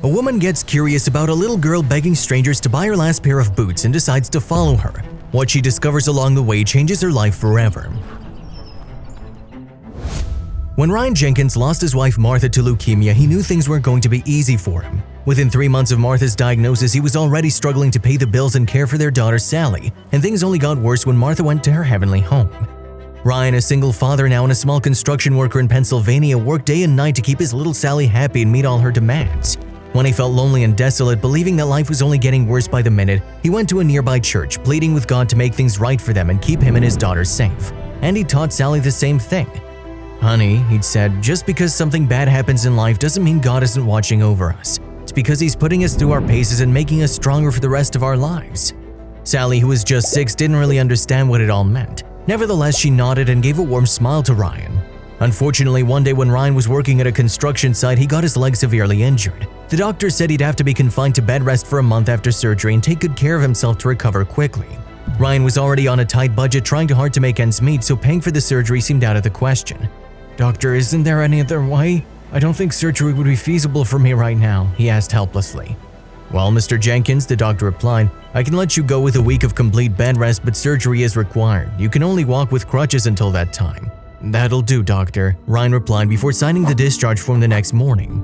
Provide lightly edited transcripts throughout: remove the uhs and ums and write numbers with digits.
A woman gets curious about a little girl begging strangers to buy her last pair of boots and decides to follow her. What she discovers along the way changes her life forever. When Ryan Jenkins lost his wife Martha to leukemia, he knew things weren't going to be easy for him. Within 3 months of Martha's diagnosis, he was already struggling to pay the bills and care for their daughter Sally, and things only got worse when Martha went to her heavenly home. Ryan, a single father now and a small construction worker in Pennsylvania, worked day and night to keep his little Sally happy and meet all her demands. When he felt lonely and desolate, believing that life was only getting worse by the minute, he went to a nearby church, pleading with God to make things right for them and keep him and his daughter safe. And he taught Sally the same thing. "Honey," he'd said, "just because something bad happens in life doesn't mean God isn't watching over us. It's because He's putting us through our paces and making us stronger for the rest of our lives." Sally, who was just 6, didn't really understand what it all meant. Nevertheless, she nodded and gave a warm smile to Ryan. Unfortunately, one day when Ryan was working at a construction site, he got his leg severely injured. The doctor said he'd have to be confined to bed rest for a month after surgery and take good care of himself to recover quickly. Ryan was already on a tight budget, trying hard to make ends meet, so paying for the surgery seemed out of the question. "Doctor, isn't there any other way? I don't think surgery would be feasible for me right now," he asked helplessly. "Well, Mr. Jenkins," the doctor replied, "I can let you go with a week of complete bed rest, but surgery is required. You can only walk with crutches until that time." "That'll do, doctor," Ryan replied before signing the discharge form the next morning.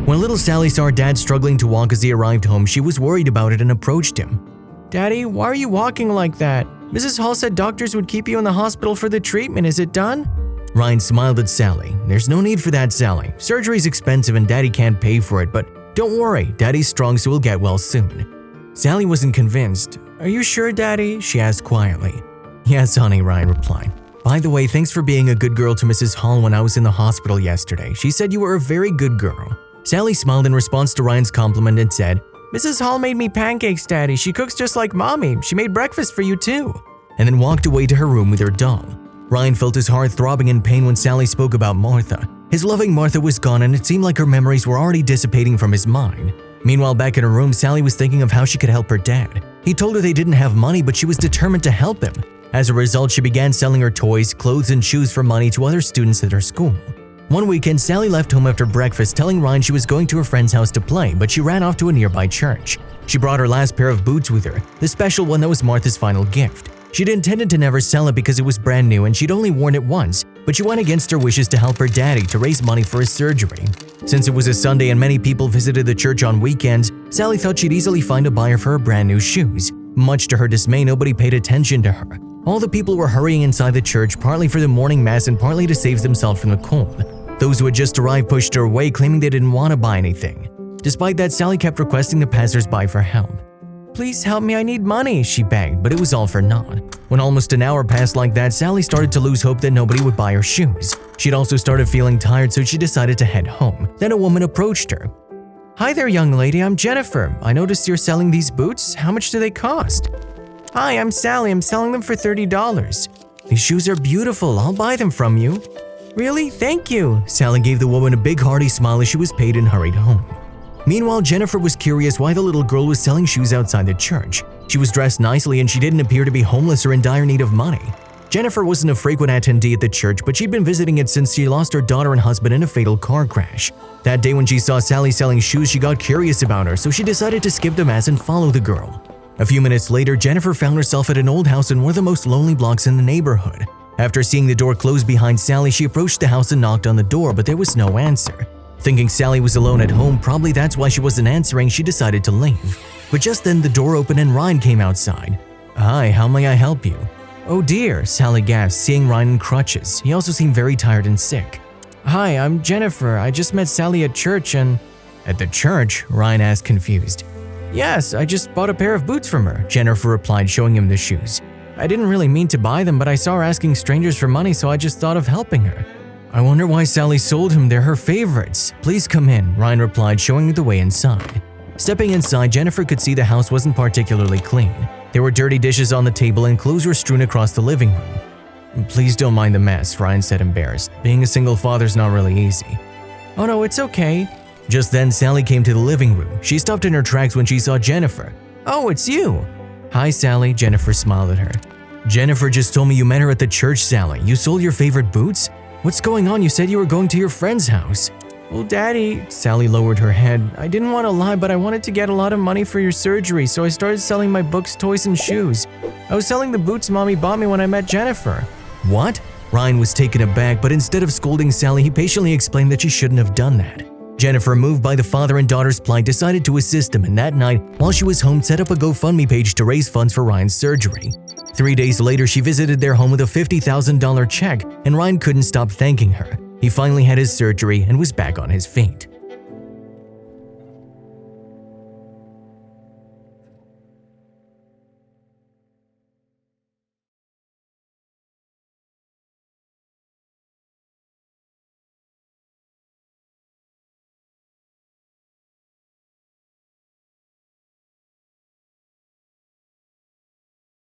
When little Sally saw her dad struggling to walk as he arrived home, she was worried about it and approached him. "Daddy, why are you walking like that? Mrs. Hall said doctors would keep you in the hospital for the treatment. Is it done?" Ryan smiled at Sally. "There's no need for that, Sally. Surgery's expensive and Daddy can't pay for it, but don't worry, Daddy's strong so he'll get well soon." Sally wasn't convinced. "Are you sure, Daddy?" she asked quietly. "Yes, honey," Ryan replied. "By the way, thanks for being a good girl to Mrs. Hall when I was in the hospital yesterday. She said you were a very good girl." Sally smiled in response to Ryan's compliment and said, "Mrs. Hall made me pancakes, Daddy. She cooks just like Mommy. She made breakfast for you too." And then walked away to her room with her doll. Ryan felt his heart throbbing in pain when Sally spoke about Martha. His loving Martha was gone, and it seemed like her memories were already dissipating from his mind. Meanwhile, back in her room, Sally was thinking of how she could help her dad. He told her they didn't have money, but she was determined to help him. As a result, she began selling her toys, clothes, and shoes for money to other students at her school. One weekend, Sally left home after breakfast, telling Ryan she was going to her friend's house to play, but she ran off to a nearby church. She brought her last pair of boots with her, the special one that was Martha's final gift. She'd intended to never sell it because it was brand new and she'd only worn it once, but she went against her wishes to help her daddy to raise money for his surgery. Since it was a Sunday and many people visited the church on weekends, Sally thought she'd easily find a buyer for her brand new shoes. Much to her dismay, nobody paid attention to her. All the people were hurrying inside the church, partly for the morning mass and partly to save themselves from the cold. Those who had just arrived pushed her away, claiming they didn't want to buy anything. Despite that, Sally kept requesting the passers-by for help. "Please help me, I need money," she begged, but it was all for naught. When almost an hour passed like that, Sally started to lose hope that nobody would buy her shoes. She'd also started feeling tired, so she decided to head home. Then a woman approached her. "Hi there, young lady, I'm Jennifer. I noticed you're selling these boots. How much do they cost?" "Hi, I'm Sally. I'm selling them for $30. "These shoes are beautiful. I'll buy them from you." "Really? Thank you." Sally gave the woman a big hearty smile as she was paid and hurried home. Meanwhile, Jennifer was curious why the little girl was selling shoes outside the church. She was dressed nicely and she didn't appear to be homeless or in dire need of money. Jennifer wasn't a frequent attendee at the church, but she'd been visiting it since she lost her daughter and husband in a fatal car crash. That day when she saw Sally selling shoes, she got curious about her, so she decided to skip the mass and follow the girl. A few minutes later, Jennifer found herself at an old house in one of the most lonely blocks in the neighborhood. After seeing the door close behind Sally, she approached the house and knocked on the door, but there was no answer. Thinking Sally was alone at home, probably that's why she wasn't answering, she decided to leave. But just then the door opened and Ryan came outside. "Hi, how may I help you?" "Oh dear," Sally gasped, seeing Ryan in crutches. He also seemed very tired and sick. "Hi, I'm Jennifer. I just met Sally at church and…" "At the church?" Ryan asked, confused. "Yes, I just bought a pair of boots from her," Jennifer replied, showing him the shoes. "I didn't really mean to buy them, but I saw her asking strangers for money, so I just thought of helping her." "I wonder why Sally sold him. They're her favorites." "Please come in," Ryan replied, showing her the way inside. Stepping inside, Jennifer could see the house wasn't particularly clean. There were dirty dishes on the table and clothes were strewn across the living room. "Please don't mind the mess," Ryan said, embarrassed. "Being a single father's not really easy." "Oh no, it's okay." Just then, Sally came to the living room. She stopped in her tracks when she saw Jennifer. "Oh, it's you." "Hi, Sally," Jennifer smiled at her. "Jennifer just told me you met her at the church, Sally. You sold your favorite boots? What's going on? You said you were going to your friend's house." "Well, Daddy," Sally lowered her head, "I didn't want to lie, but I wanted to get a lot of money for your surgery, so I started selling my books, toys, and shoes. I was selling the boots Mommy bought me when I met Jennifer." "What?" Ryan was taken aback, but instead of scolding Sally, he patiently explained that she shouldn't have done that. Jennifer, moved by the father and daughter's plight, decided to assist him, and that night, while she was home, set up a GoFundMe page to raise funds for Ryan's surgery. 3 days later, she visited their home with a $50,000 check, and Ryan couldn't stop thanking her. He finally had his surgery and was back on his feet.